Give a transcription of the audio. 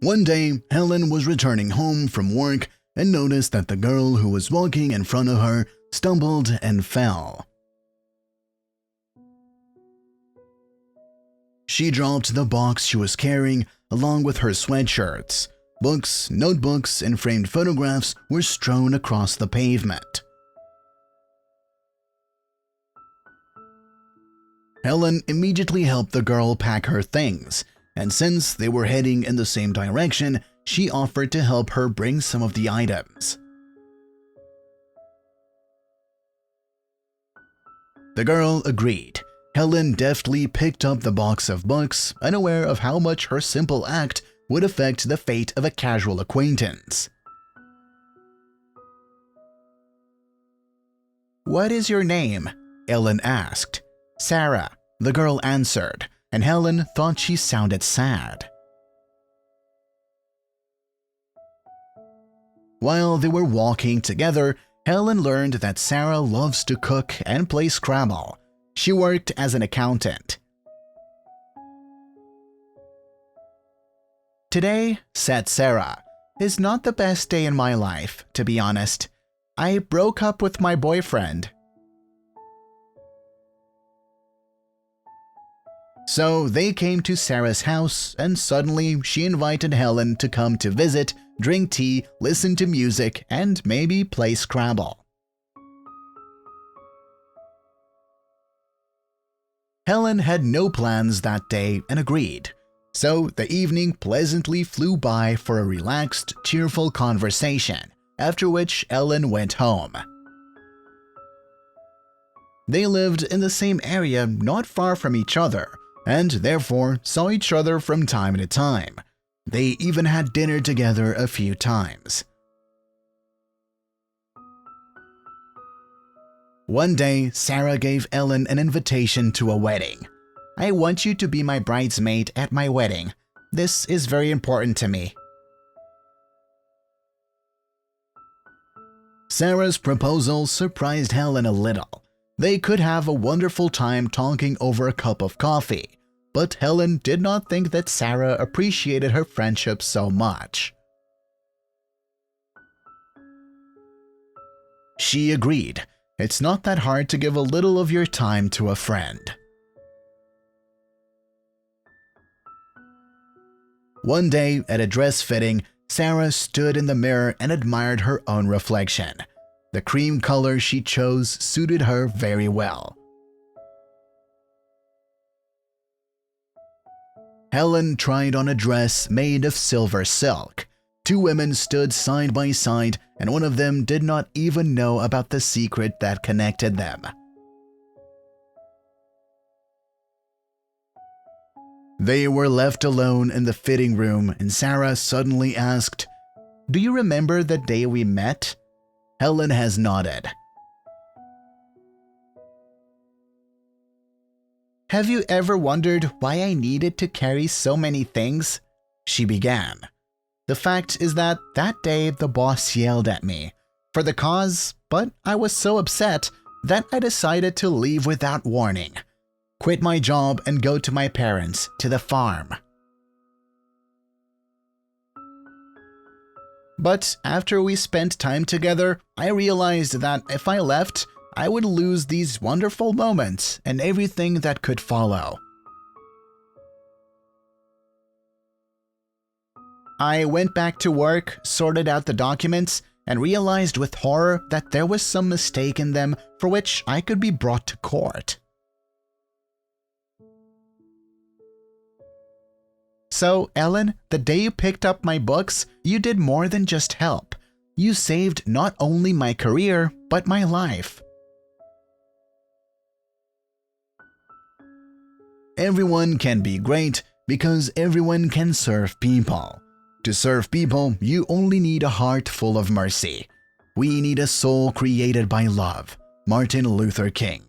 One day, Helen was returning home from work and noticed that the girl who was walking in front of her stumbled and fell. She dropped the box she was carrying along with her sweatshirts. Books, notebooks, and framed photographs were strewn across the pavement. Helen immediately helped the girl pack her things, and since they were heading in the same direction, she offered to help her bring some of the items. The girl agreed. Helen deftly picked up the box of books, unaware of how much her simple act would affect the fate of a casual acquaintance. "What is your name?" Helen asked. "Sarah," the girl answered, and Helen thought she sounded sad. While they were walking together, Helen learned that Sarah loves to cook and play Scrabble. She worked as an accountant. "Today," said Sarah, "is not the best day in my life, to be honest. I broke up with my boyfriend." So they came to Sarah's house, and suddenly she invited Helen to come to visit, drink tea, listen to music, and maybe play Scrabble. Helen had no plans that day and agreed. So the evening pleasantly flew by for a relaxed, cheerful conversation, after which Helen went home. They lived in the same area not far from each other, and therefore saw each other from time to time. They even had dinner together a few times. One day, Sarah gave Ellen an invitation to a wedding. "I want you to be my bridesmaid at my wedding. This is very important to me." Sarah's proposal surprised Helen a little. They could have a wonderful time talking over a cup of coffee, but Helen did not think that Sarah appreciated her friendship so much. She agreed. It's not that hard to give a little of your time to a friend. One day, at a dress fitting, Sarah stood in the mirror and admired her own reflection. The cream color she chose suited her very well. Helen tried on a dress made of silver silk. Two women stood side by side, and one of them did not even know about the secret that connected them. They were left alone in the fitting room, and Sarah suddenly asked, "Do you remember the day we met?" Helen has nodded. "Have you ever wondered why I needed to carry so many things?" she began. "The fact is that day the boss yelled at me for the cause, but I was so upset that I decided to leave without warning, quit my job and go to my parents to the farm. But after we spent time together, I realized that if I left, I would lose these wonderful moments and everything that could follow. I went back to work, sorted out the documents, and realized with horror that there was some mistake in them for which I could be brought to court. So, Ellen, the day you picked up my books, you did more than just help. You saved not only my career, but my life." Everyone can be great because everyone can serve people. To serve people, you only need a heart full of mercy. We need a soul created by love. Martin Luther King.